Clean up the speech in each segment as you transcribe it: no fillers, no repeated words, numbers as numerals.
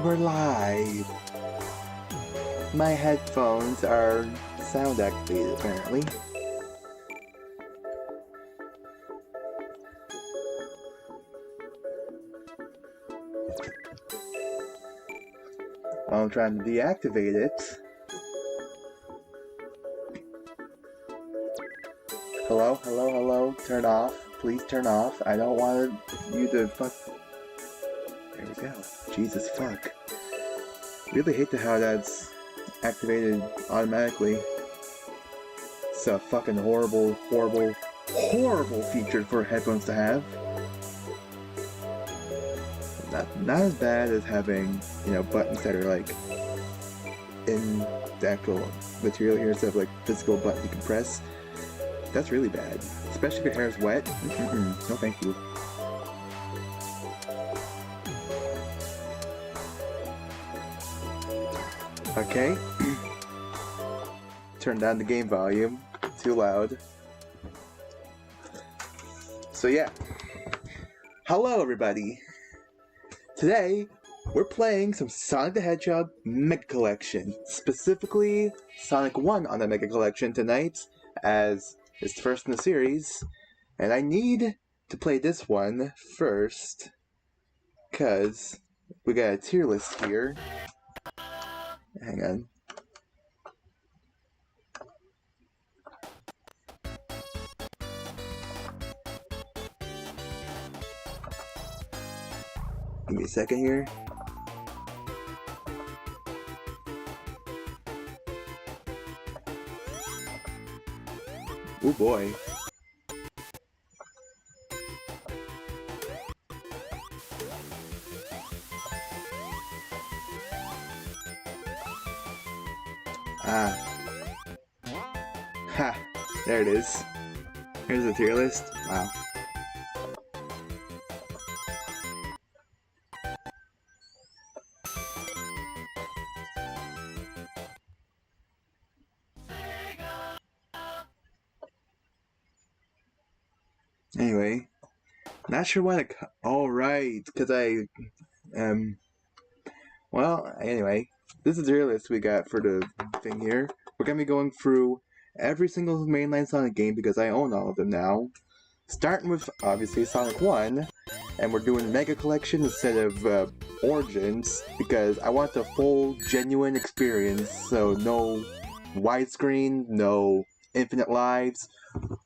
And we're live! My headphones are sound activated apparently. While I'm trying to deactivate it. Hello, hello, hello, turn off. Please turn off. I don't want you to fuck. There we go. Jesus fuck. Really hate how that's activated automatically. It's a fucking horrible, horrible, horrible feature for headphones to have. Not as bad as having, you know, buttons that are like in the actual material here instead of like physical buttons you can press. That's really bad. Especially if your hair is wet. No thank you. Okay. Turn down the game volume. Too loud. So yeah. Hello everybody. Today, we're playing some Sonic the Hedgehog Mega Collection. Specifically, Sonic 1 on the Mega Collection tonight, as it's the first in the series. And I need to play this one first, because we got a tier list here. Hang on. Give me a second here. Oh boy. Ah. Ha! There it is. Here's the tier list. Wow. Anyway, not sure why to. Alright, because well, anyway, this is the tier list we got for the thing here. We're gonna be going through every single mainline Sonic game because I own all of them now. Starting with, obviously, Sonic 1, and we're doing Mega Collection instead of Origins because I want the full, genuine experience, so no widescreen, no infinite lives.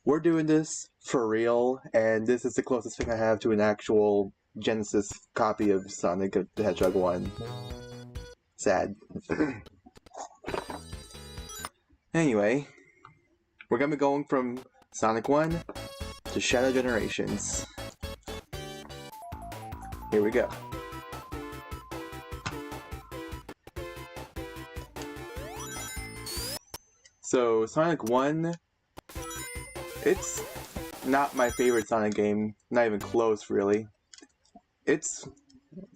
We're doing this for real, and this is the closest thing I have to an actual Genesis copy of Sonic the Hedgehog 1. Sad. Anyway, we're gonna be going from Sonic 1 to Shadow Generations. Here we go. So, Sonic 1, it's not my favorite Sonic game, not even close really. It's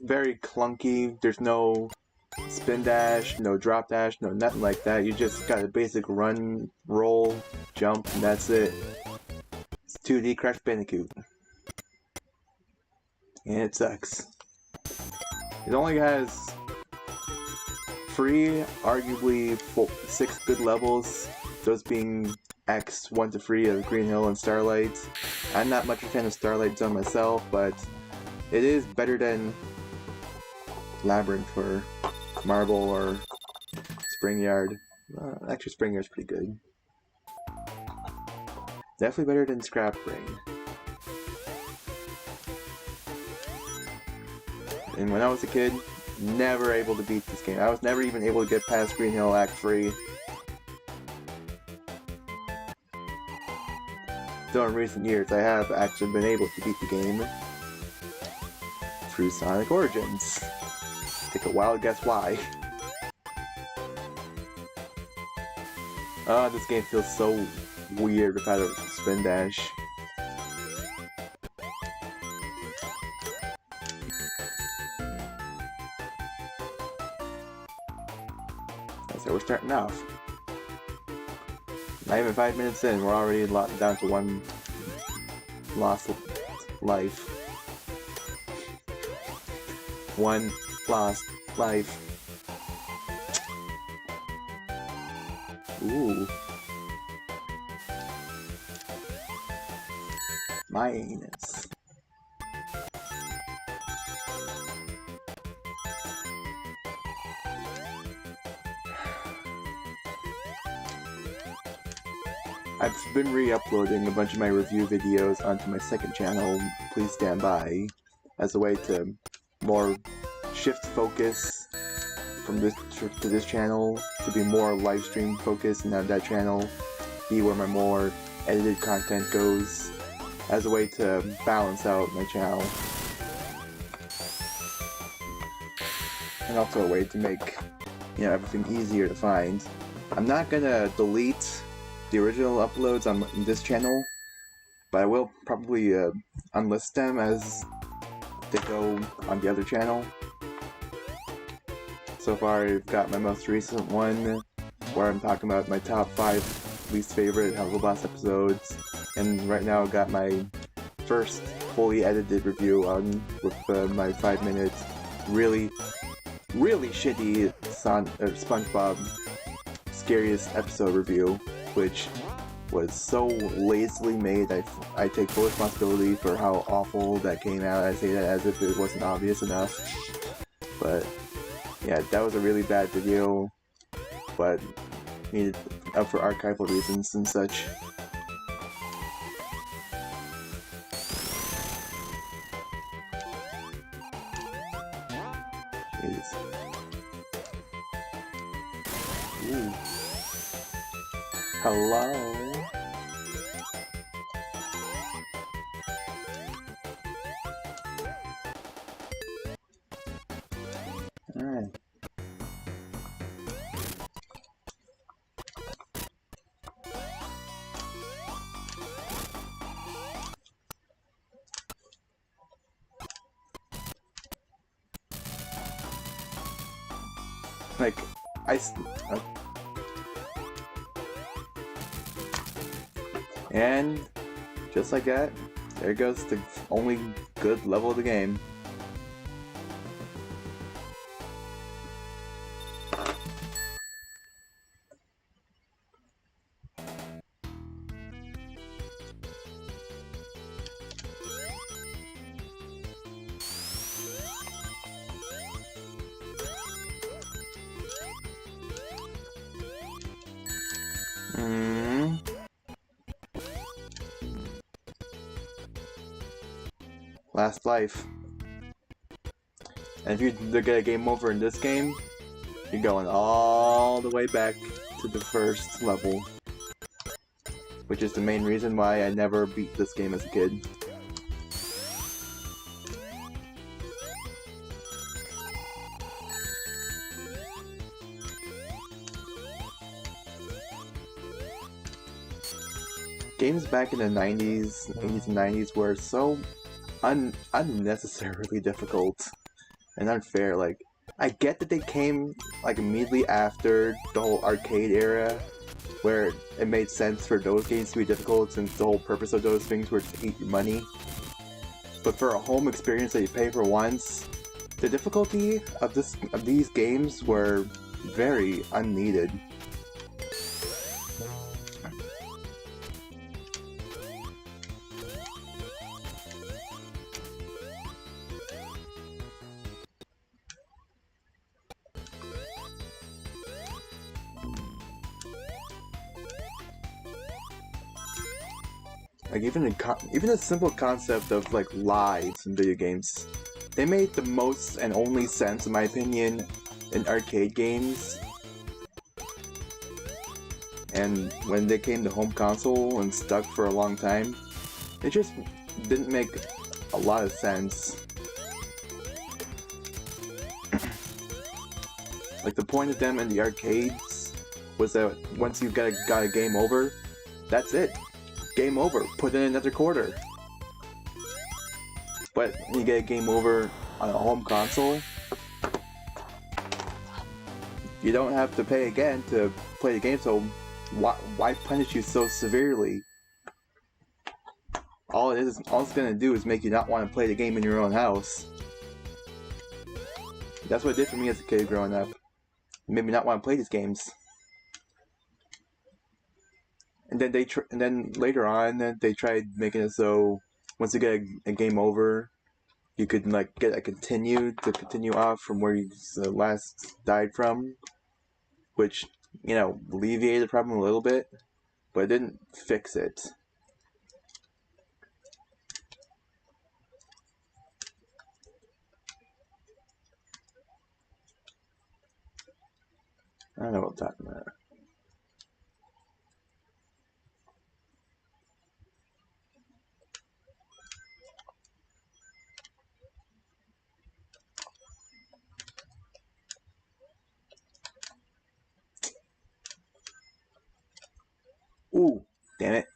very clunky, there's no spin dash, no drop dash, no nothing like that. You just got a basic run, roll, jump, and that's it. It's 2D Crash Bandicoot. And it sucks. It only has 3, arguably 6 good levels, those being X 1 to 3 of Green Hill and Starlight. I'm not much a fan of Starlight Zone myself, but it is better than Labyrinth or Marble or Spring Yard. Actually, Spring Yard's pretty good. Definitely better than Scrap Brain. And when I was a kid, never able to beat this game. I was never even able to get past Green Hill Act 3. Though in recent years, I have actually been able to beat the game through Sonic Origins. Take a wild guess why. Oh, this game feels so weird without a spin dash. So we're starting off. Not even 5 minutes in, we're already down to 1 lost life. 1 lost life. Ooh. My anus. I've been re-uploading a bunch of my review videos onto my second channel, Please Stand By, as a way to more shift focus from this to this channel, to be more live stream focused, and have that channel be where my more edited content goes, as a way to balance out my channel. And also a way to make, you know, everything easier to find. I'm not gonna delete the original uploads on this channel, but I will probably unlist them as they go on the other channel. So far I've got my most recent one, where I'm talking about my top 5 least favorite Hello Boss episodes, and right now I've got my first fully edited review on with my 5-minute really shitty SpongeBob scariest episode review, which was so lazily made. I take full responsibility for how awful that came out. I say that as if it wasn't obvious enough. But yeah, that was a really bad video, but needed up for archival reasons and such. Jeez. Ooh. Hello? Alright. Like, and just like that, there goes the only good level of the game. Last life. And if you get a game over in this game, you're going all the way back to the first level. Which is the main reason why I never beat this game as a kid. Games back in the 80s and 90s were so unnecessarily difficult and unfair. Like, I get that they came like immediately after the whole arcade era, where it made sense for those games to be difficult since the whole purpose of those things were to eat your money. But for a home experience that you pay for once, the difficulty of these games were very unneeded. Like, even the simple concept of, like, lives in video games, they made the most and only sense, in my opinion, in arcade games. And when they came to home console and stuck for a long time, it just didn't make a lot of sense. Like, the point of them in the arcades was that once you got a game over, that's it. Game over. Put in another quarter. But when you get a game over on a home console, you don't have to pay again to play the game, so why punish you so severely? All it's gonna do is make you not want to play the game in your own house. That's what it did for me as a kid growing up. It made me not want to play these games. And then later on, they tried making it so once you get a game over, you could like get a continue off from where you last died from, which alleviated the problem a little bit, but it didn't fix it. I don't know what I'm talking about. Ooh, damn it.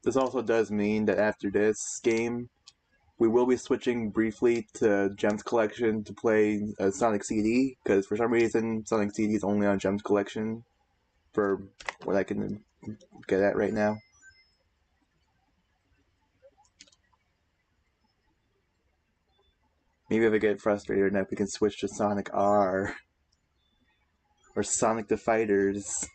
This also does mean that after this game, we will be switching briefly to Gems Collection to play Sonic CD, because for some reason Sonic CD is only on Gems Collection for what I can get at right now. Maybe if I get frustrated enough, we can switch to Sonic R. Or Sonic the Fighters.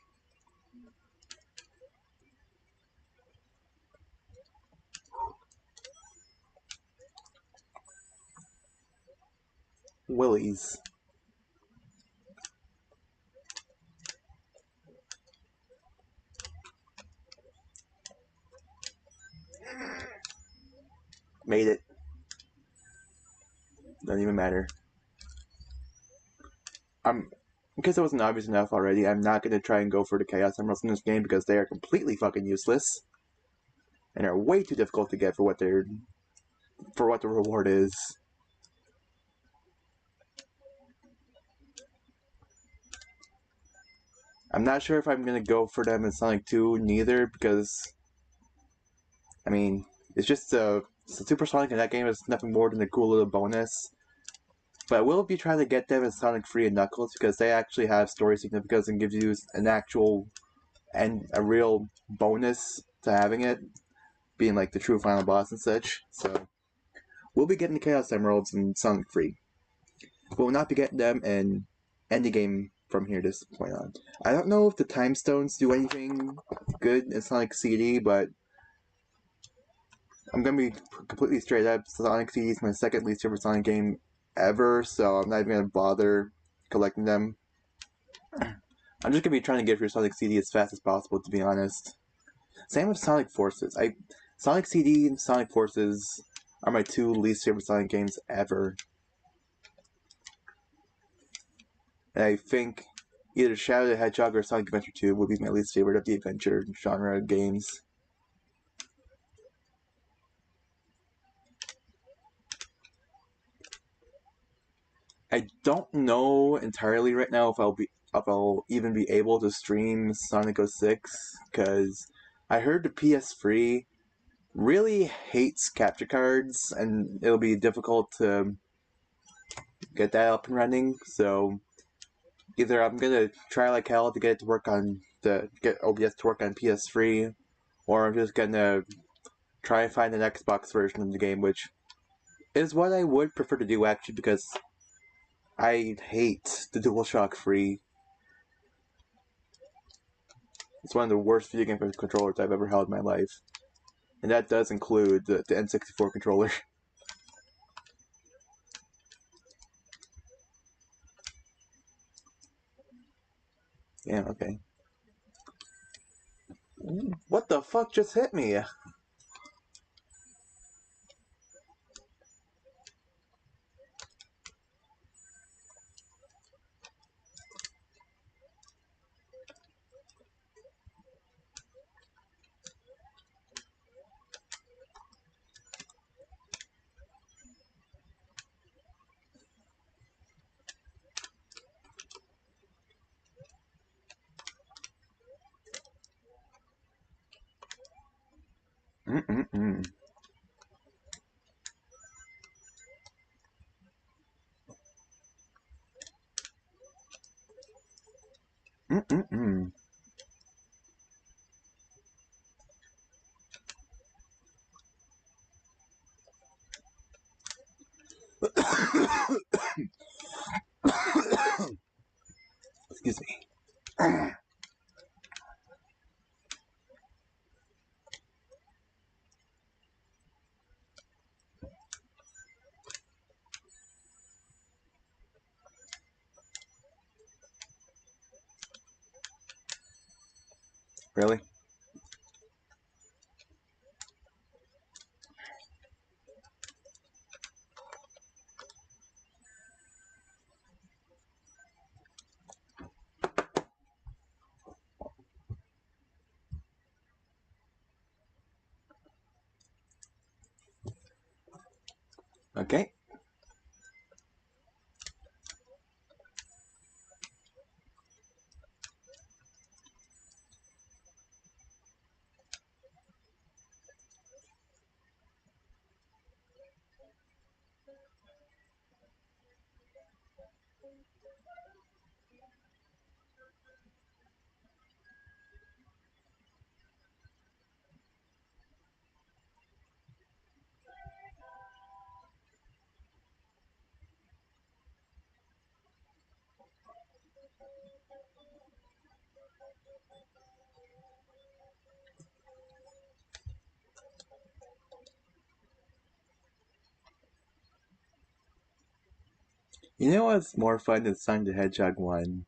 Willies. Made it. Doesn't even matter. Because it wasn't obvious enough already, I'm not going to try and go for the Chaos Emeralds in this game because they are completely fucking useless. And are way too difficult to get for what the reward is. I'm not sure if I'm going to go for them in Sonic 2 neither, because I mean, it's just Super Sonic in that game is nothing more than a cool little bonus. But I will be trying to get them in Sonic 3 and Knuckles because they actually have story significance and gives you an actual and a real bonus to having it, being like the true final boss and such. So we'll be getting the Chaos Emeralds in Sonic 3. We'll not be getting them in any game from here this point on. I don't know if the Time Stones do anything good in Sonic CD, but I'm gonna be completely straight up. Sonic CD is my second least favorite Sonic game ever, so I'm not even gonna bother collecting them. I'm just gonna be trying to get through Sonic CD as fast as possible, to be honest. Same with Sonic Forces. Sonic CD and Sonic Forces are my two least favorite Sonic games ever. And I think either Shadow the Hedgehog or Sonic Adventure 2 would be my least favorite of the adventure genre games. I don't know entirely right now if I'll even be able to stream Sonic 06, because I heard the PS3 really hates capture cards and it'll be difficult to get that up and running. So either I'm gonna try like hell to get it to work on get OBS to work on PS3, or I'm just gonna try and find an Xbox version of the game, which is what I would prefer to do actually, because I hate the DualShock 3. It's one of the worst video game controllers I've ever held in my life. And that does include the N64 controller. Yeah, okay. What the fuck just hit me? Mm-mm-mm. Mm-mm-mm. Excuse me. Really? Okay. You know what's more fun than Sonic the Hedgehog 1?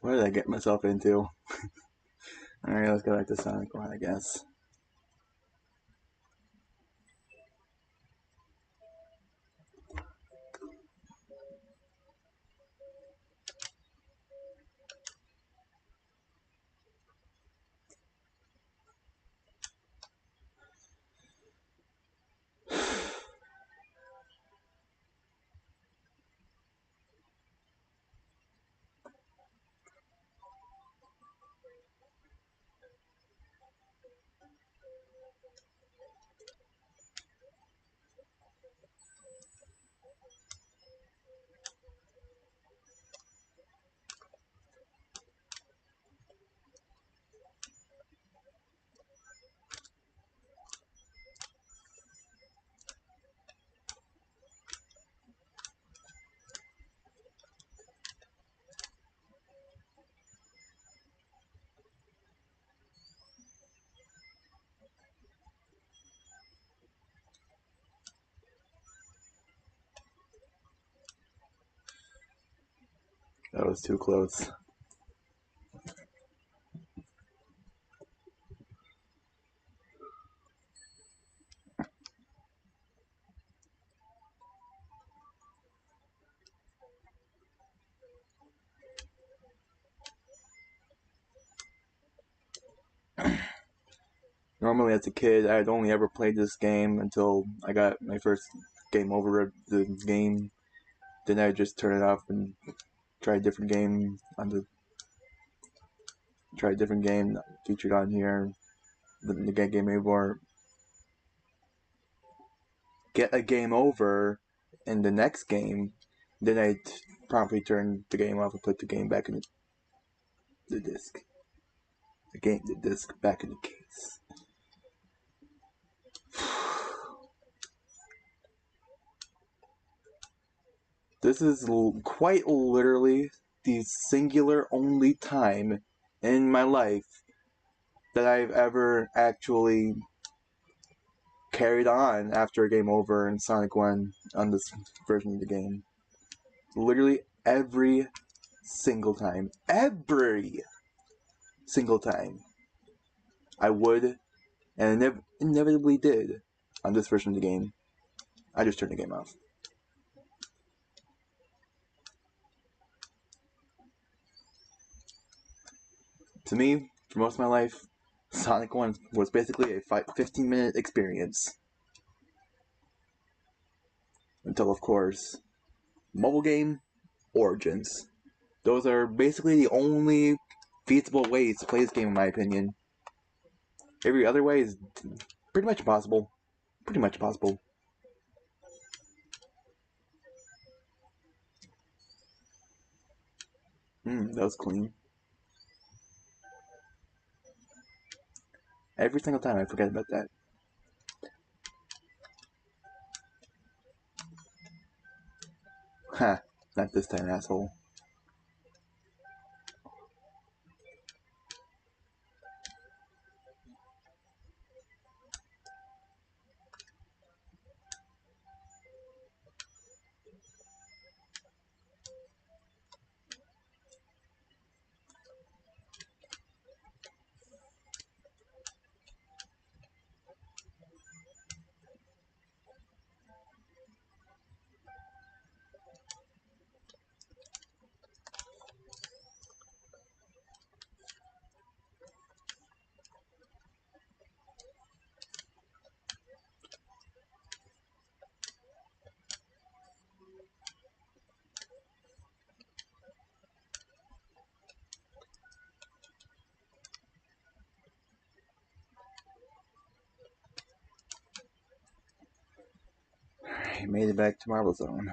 What did I get myself into? Alright, let's go back to Sonic 1, I guess. That was too close. Normally, as a kid, I'd only ever played this game until I got my first game over of the game. Then I'd just turn it off and try a different game featured on here. The game over, get a game over in the next game. Then I'd promptly turn the game off and put the game back in the disc. The disc back in the case. This is quite literally the singular only time in my life that I've ever actually carried on after a game over in Sonic 1 on this version of the game. Literally every single time. Every single time. I would, and inevitably did, on this version of the game. I just turned the game off. To me, for most of my life, Sonic 1 was basically a 15-minute experience. Until, of course, mobile game, Origins. Those are basically the only feasible ways to play this game, in my opinion. Every other way is Pretty much impossible. Pretty much impossible. That was clean. Every single time I forget about that. Ha! Not this time, asshole. I made it back to Marble Zone.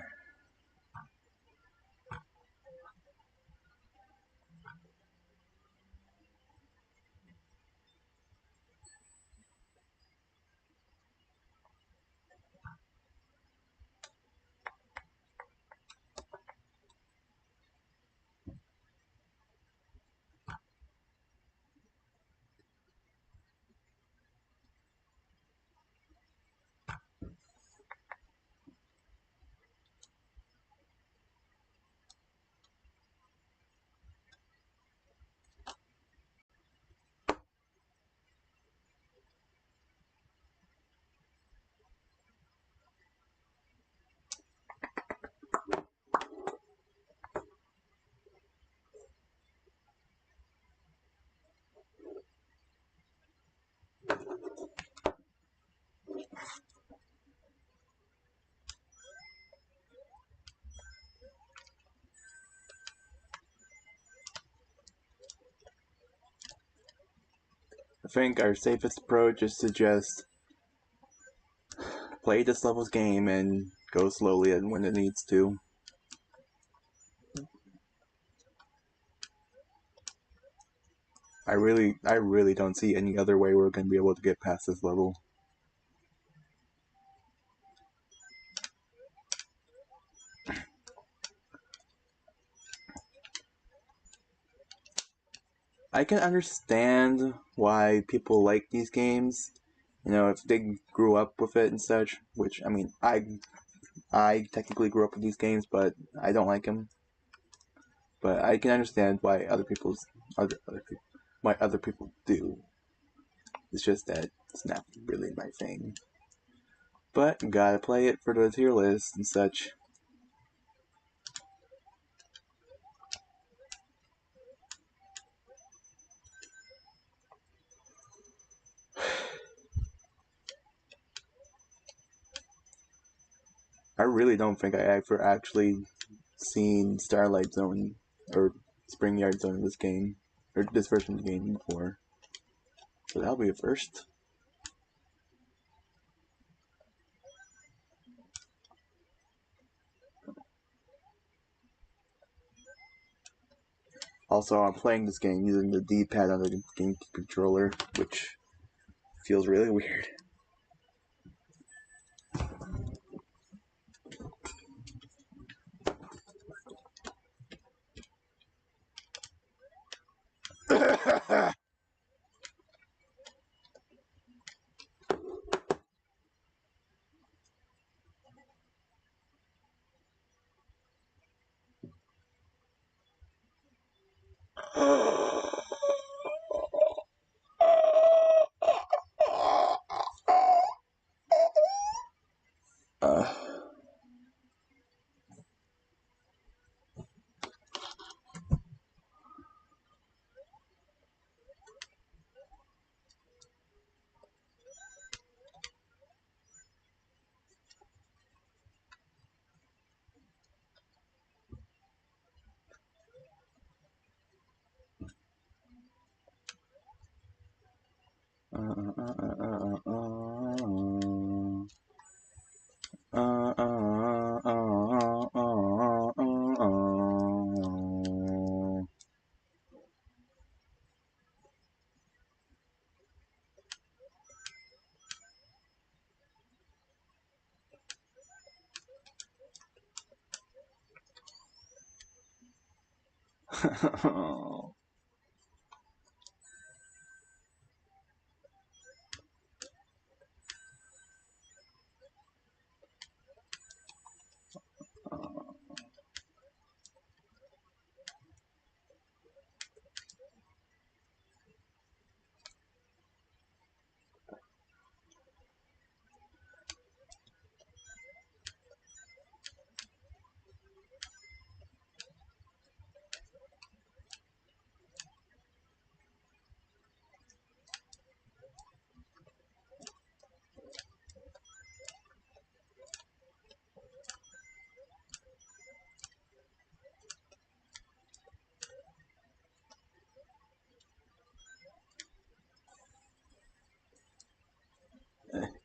I think our safest approach is to just play this level's game and go slowly and when it needs to. I really don't see any other way we're going to be able to get past this level. I can understand why people like these games. You know, if they grew up with it and such. Which, I mean, I technically grew up with these games, but I don't like them. But I can understand why why other people do. It's just that it's not really my thing. But gotta play it for the tier list and such. I really don't think I ever actually seen Starlight Zone or Spring Yard Zone in this game, or this version of the game before. So that'll be a first. Also, I'm playing this game using the D-pad on the game controller, which feels really weird. uh,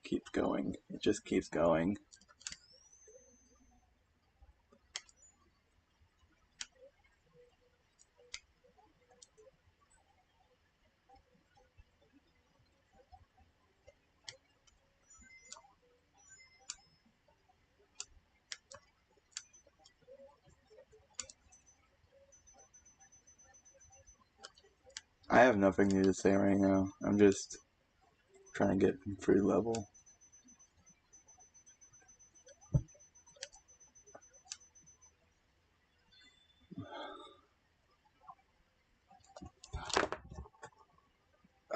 Keeps going. It just keeps going. I have nothing new to say right now. I'm just trying to get free level.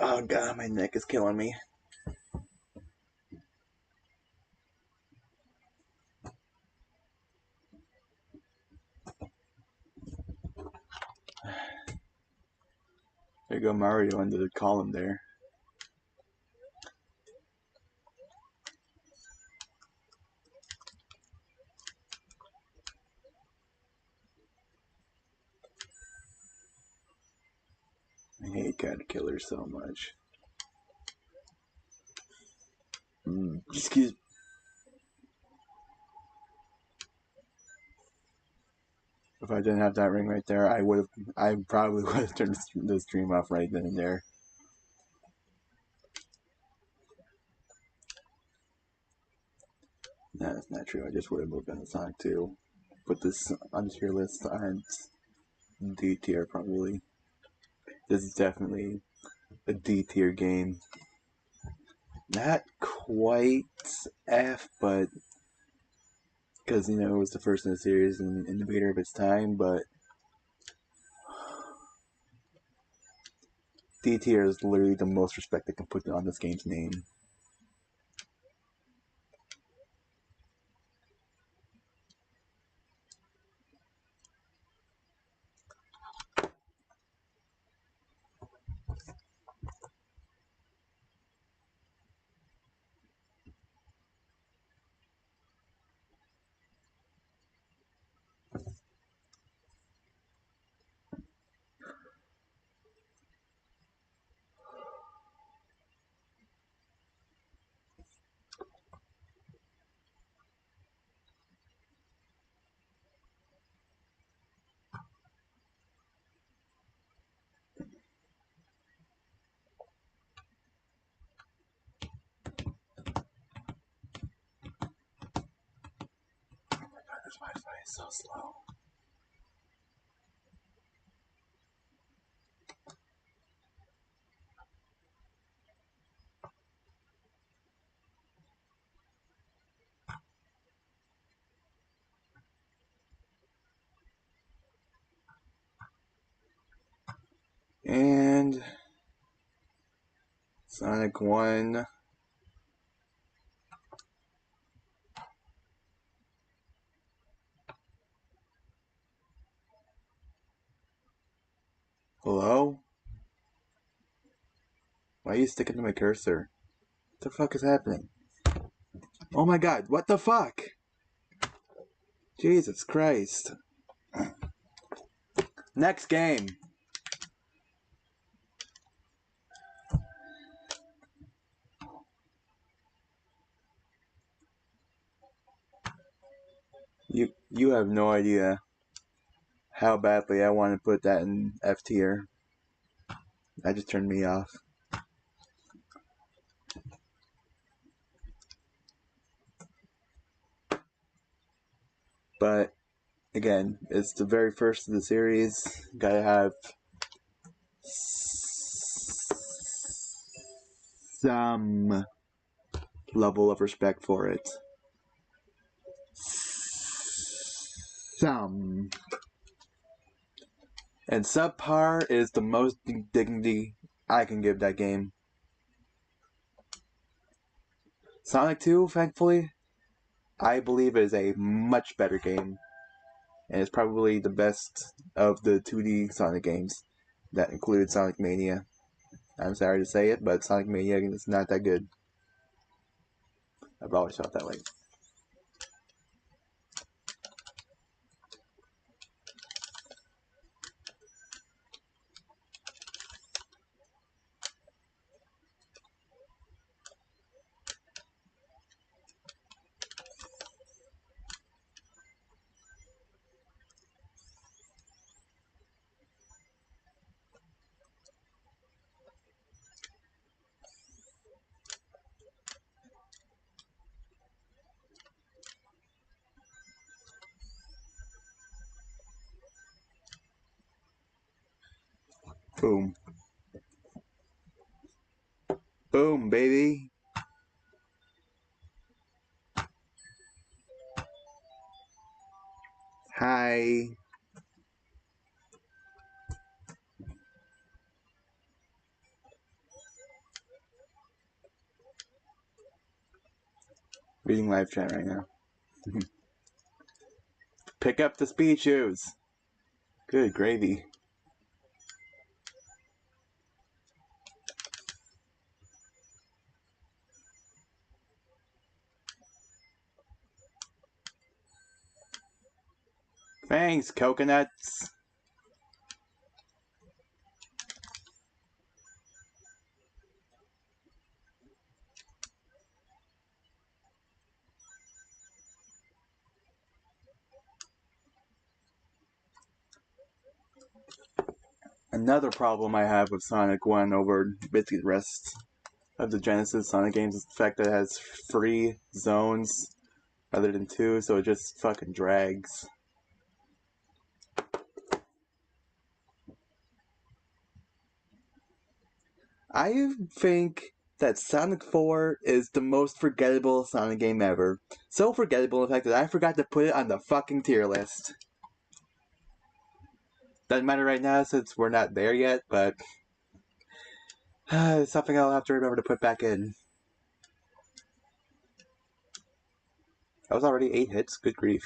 Oh god, my neck is killing me. There you go, Mario under the column there. I hate God Killer so much. Excuse me. If I didn't have that ring right there, I probably would have turned the stream off right then and there. No, that's not true. I just would have moved on to Sonic 2. Put this on the tier list on D tier probably. This is definitely a D tier game. Not quite F, but because, you know, it was the first in the series and innovator of its time, but D tier is literally the most respect I can put on this game's name. This Wi-Fi is so slow. And Sonic 1. Hello? Why are you sticking to my cursor? What the fuck is happening? Oh my god, what the fuck? Jesus Christ. Next game. You have no idea how badly I want to put that in F tier. That just turned me off. But again, it's the very first of the series. Gotta have some level of respect for it. Some. And subpar is the most dignity I can give that game. Sonic 2, thankfully, I believe is a much better game. And it's probably the best of the 2D Sonic games. That includes Sonic Mania. I'm sorry to say it, but Sonic Mania is not that good. I've always felt that way. Boom. Boom, baby. Hi. Reading live chat right now. Pick up the speed shoes. Good gravy. Thanks, coconuts. Another problem I have with Sonic 1 over basically the rest of the Genesis Sonic games is the fact that it has 3 zones rather than 2, so it just fucking drags. I think that Sonic 4 is the most forgettable Sonic game ever. So forgettable in fact that I forgot to put it on the fucking tier list. Doesn't matter right now since we're not there yet, but it's something I'll have to remember to put back in. I was already 8 hits, good grief.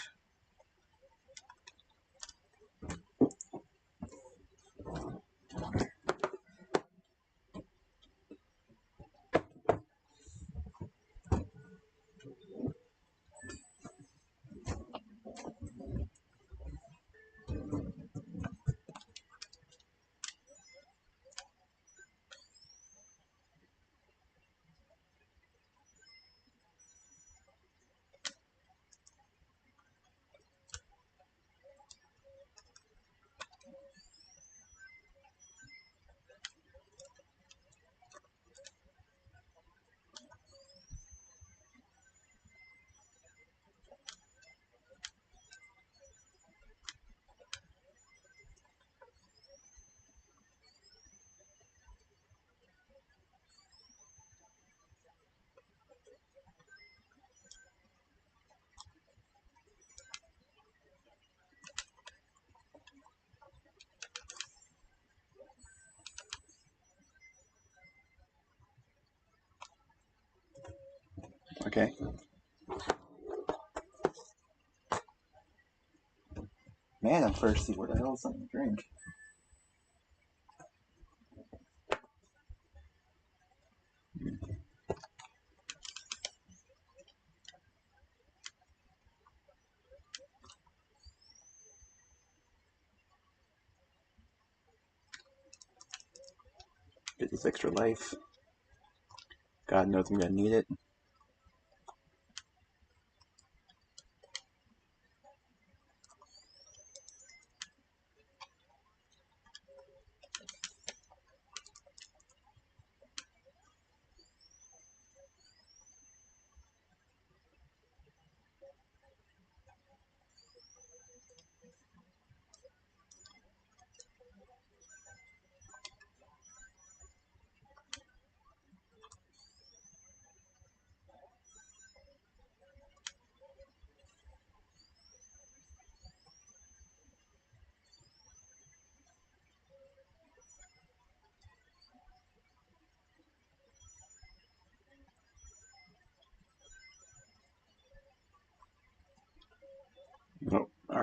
Okay. Man, I'm thirsty. What the hell is something to drink? Get this extra life. God knows I'm gonna need it.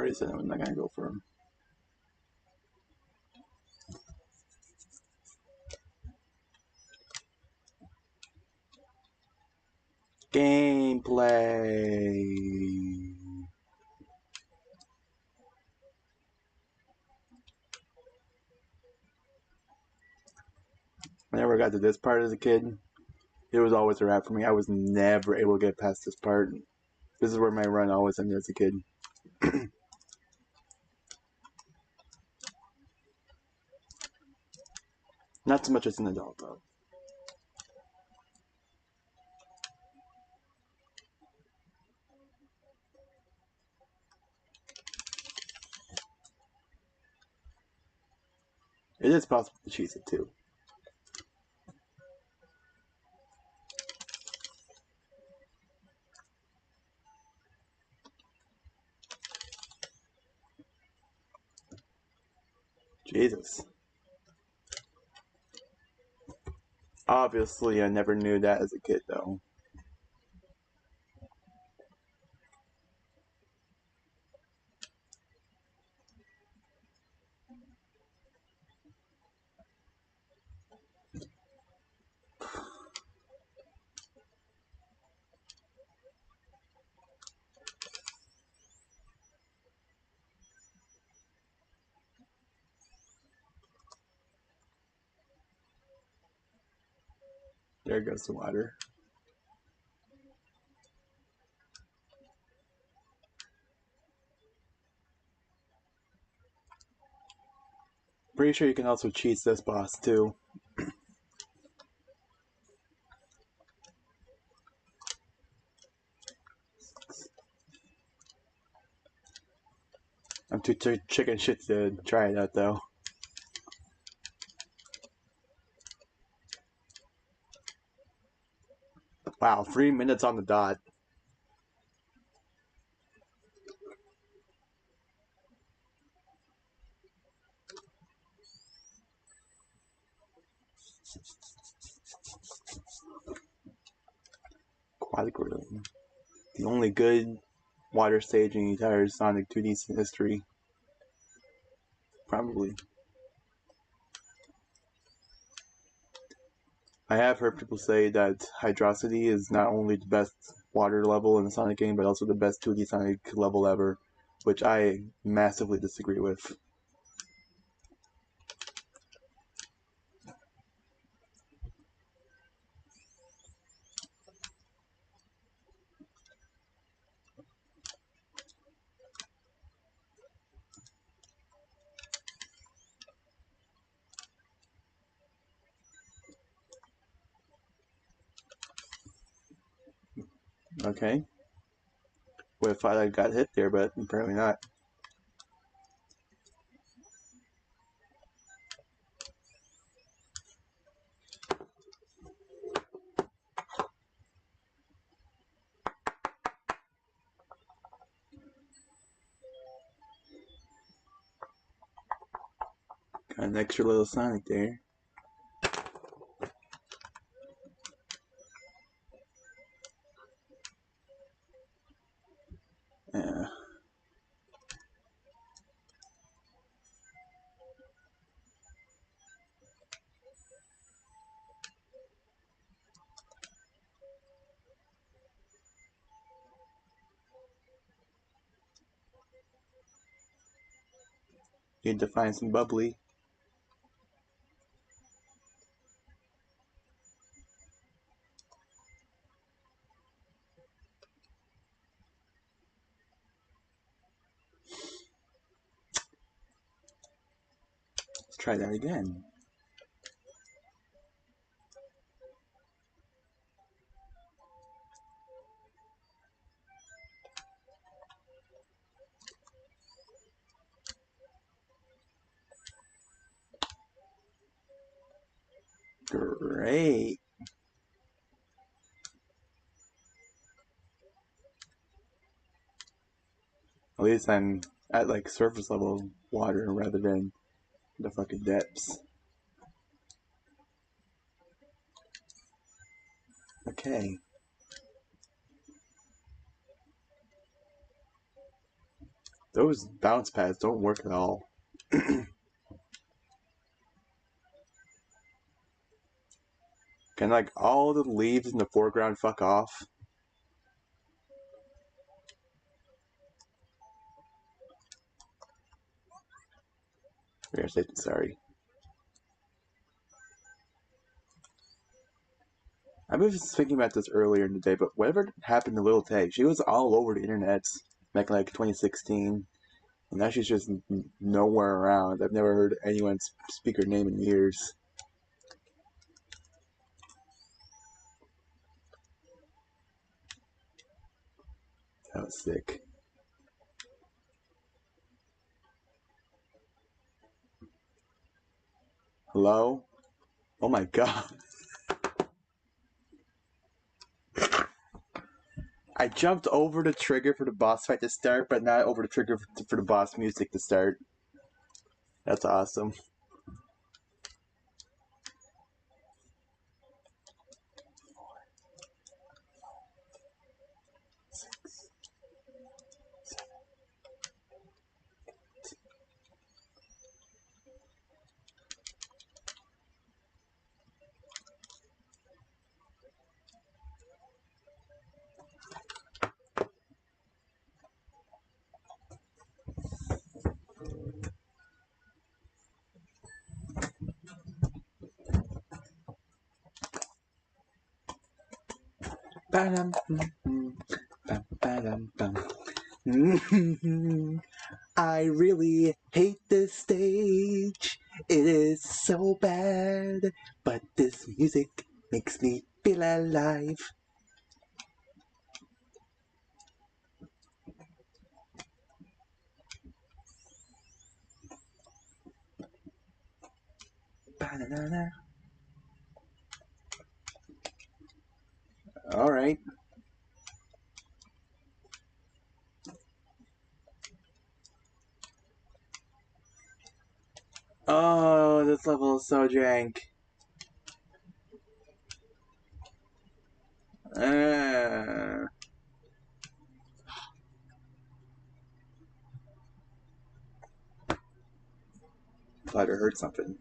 already said I'm not gonna go for him. Gameplay. Whenever I got to this part as a kid, it was always a wrap for me. I was never able to get past this part. This is where my run always ended as a kid. Not so much as an adult, though. It is possible to cheese it, too. Jesus. Obviously, I never knew that as a kid, though. There goes the water. Pretty sure you can also cheese this boss, too. I'm too chicken shit to try that, though. Wow, 3 minutes on the dot. Aquatic Room. The only good water stage in the entire Sonic 2D history. Probably. I have heard people say that Hydrocity is not only the best water level in the Sonic game, but also the best 2D Sonic level ever, which I massively disagree with. Okay. Would have thought I got hit there, but apparently not. Got an extra little Sonic there. Yeah. Need to find some bubbly. Let's try that again. Great. At least I'm at like surface level water rather than the fucking depths. Okay. Those bounce pads don't work at all. Can like all the leaves in the foreground fuck off? Sorry. I was thinking about this earlier in the day, but whatever happened to Lil Tay? She was all over the internet back in like 2016, and now she's just nowhere around. I've never heard anyone speak her name in years. That was sick. Hello? Oh my god. I jumped over the trigger for the boss fight to start, but not over the trigger for the boss music to start. That's awesome. I really hate this stage. It is so bad, but this music makes me feel alive. Ba-na-na-na. All right. Oh, this level is so jank. Thought I heard something.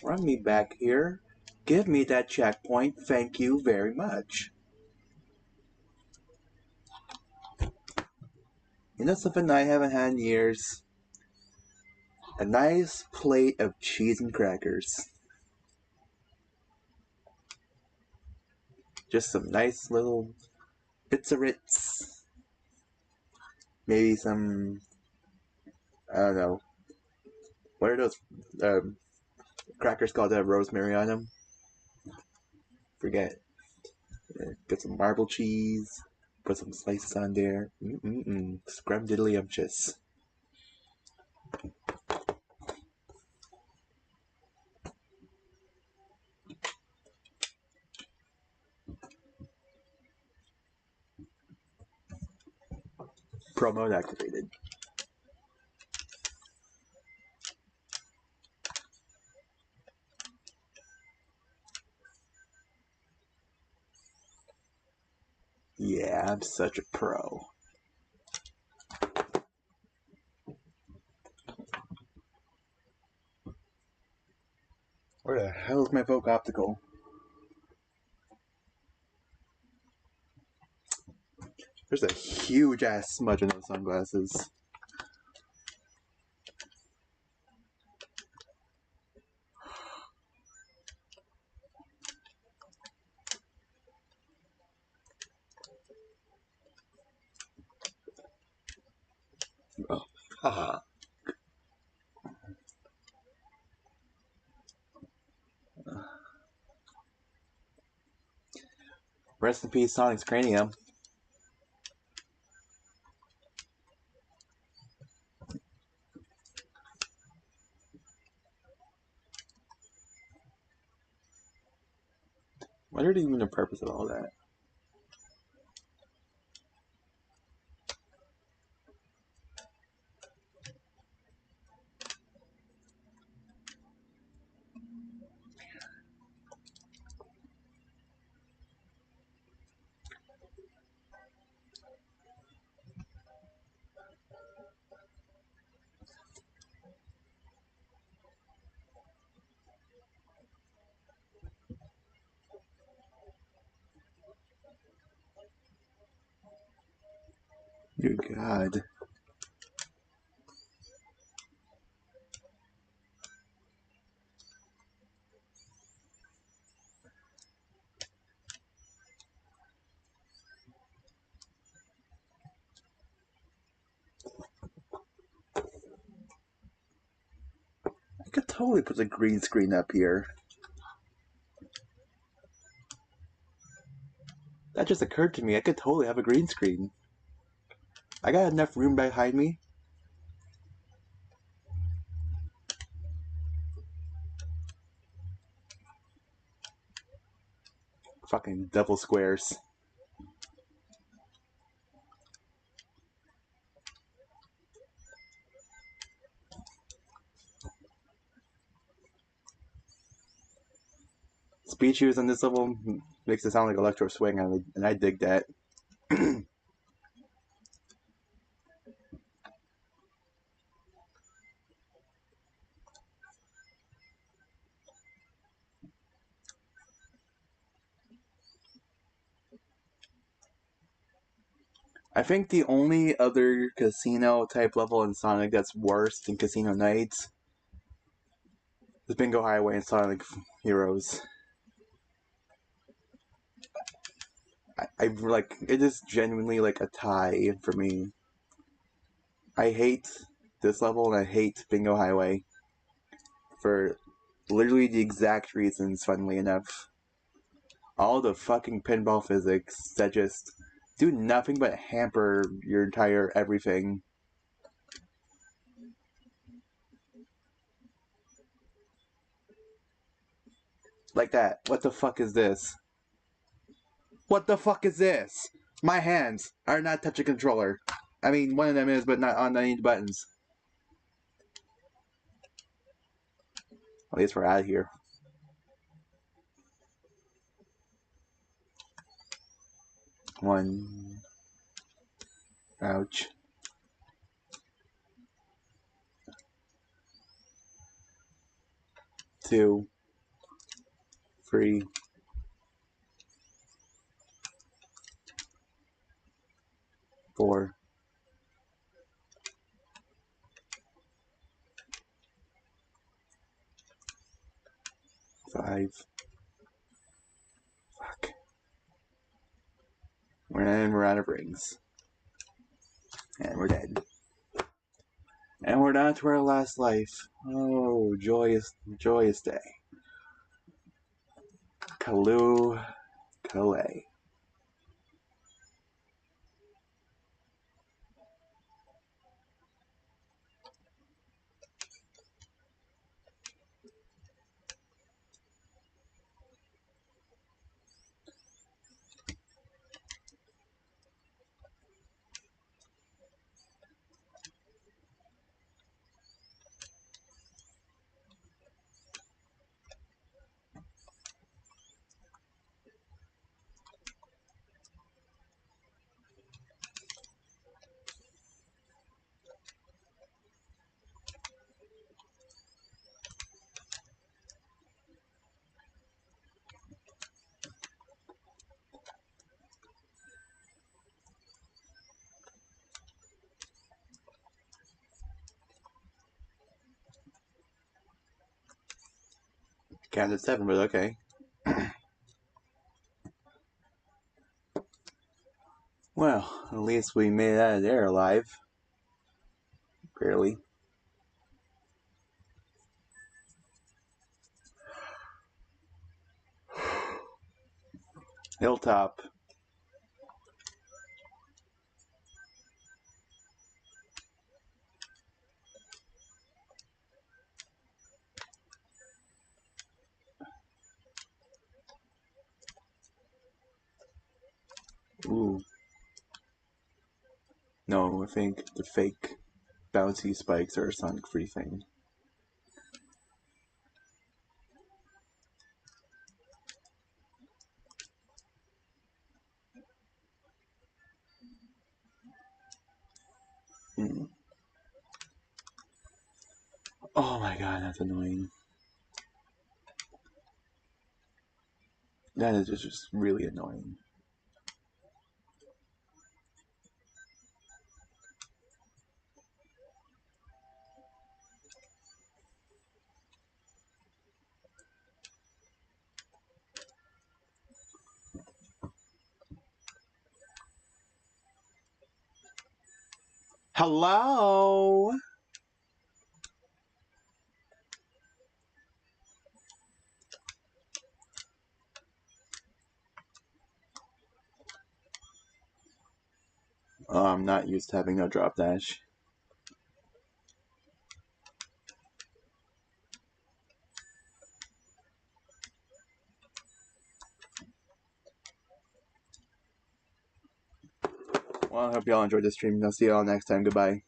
Run me back here. Give me that checkpoint. Thank you very much. You know something I haven't had in years? A nice plate of cheese and crackers. Just some nice little bits of Ritz. Maybe some, I don't know. What are those crackers called that have rosemary on them? Forget. Get some marble cheese. Put some slices on there. Scrumdiddlyumptious. Pro mode activated. Yeah, I'm such a pro. Where the hell is my Vogue Optical? There's a huge ass smudge on those sunglasses. Oh, haha. Rest in peace, Sonic's cranium. What are even the purpose of all that? Dear God. I could totally put a green screen up here. That just occurred to me. I could totally have a green screen. I got enough room behind me. Fucking double squares. Speed use on this level makes it sound like Electro Swing, and I dig that. I think the only other casino type level in Sonic that's worse than Casino Nights is Bingo Highway and Sonic Heroes. I like it is genuinely like a tie for me. I hate this level and I hate Bingo Highway for literally the exact reasons, funnily enough. All the fucking pinball physics that just do nothing but hamper your entire everything. Like that. What the fuck is this? What the fuck is this? My hands are not touching controller. I mean, one of them is, but not on any buttons. At least we're out of here. One. Ouch. 2, 3, 4, 5. Fuck. We're out of rings. And we're dead. And we're down to our last life. Oh, joyous, joyous day. Kalu Kalay. Counted 7, but okay. Well, at least we made it out of there alive. Barely. Hilltop. Ooh. No, I think the fake bouncy spikes are a Sonic free thing. Hmm. Oh my god, that's annoying. That is just really annoying. Hello? Oh, I'm not used to having no drop dash. Well, I hope y'all enjoyed the stream. I'll see y'all next time. Goodbye.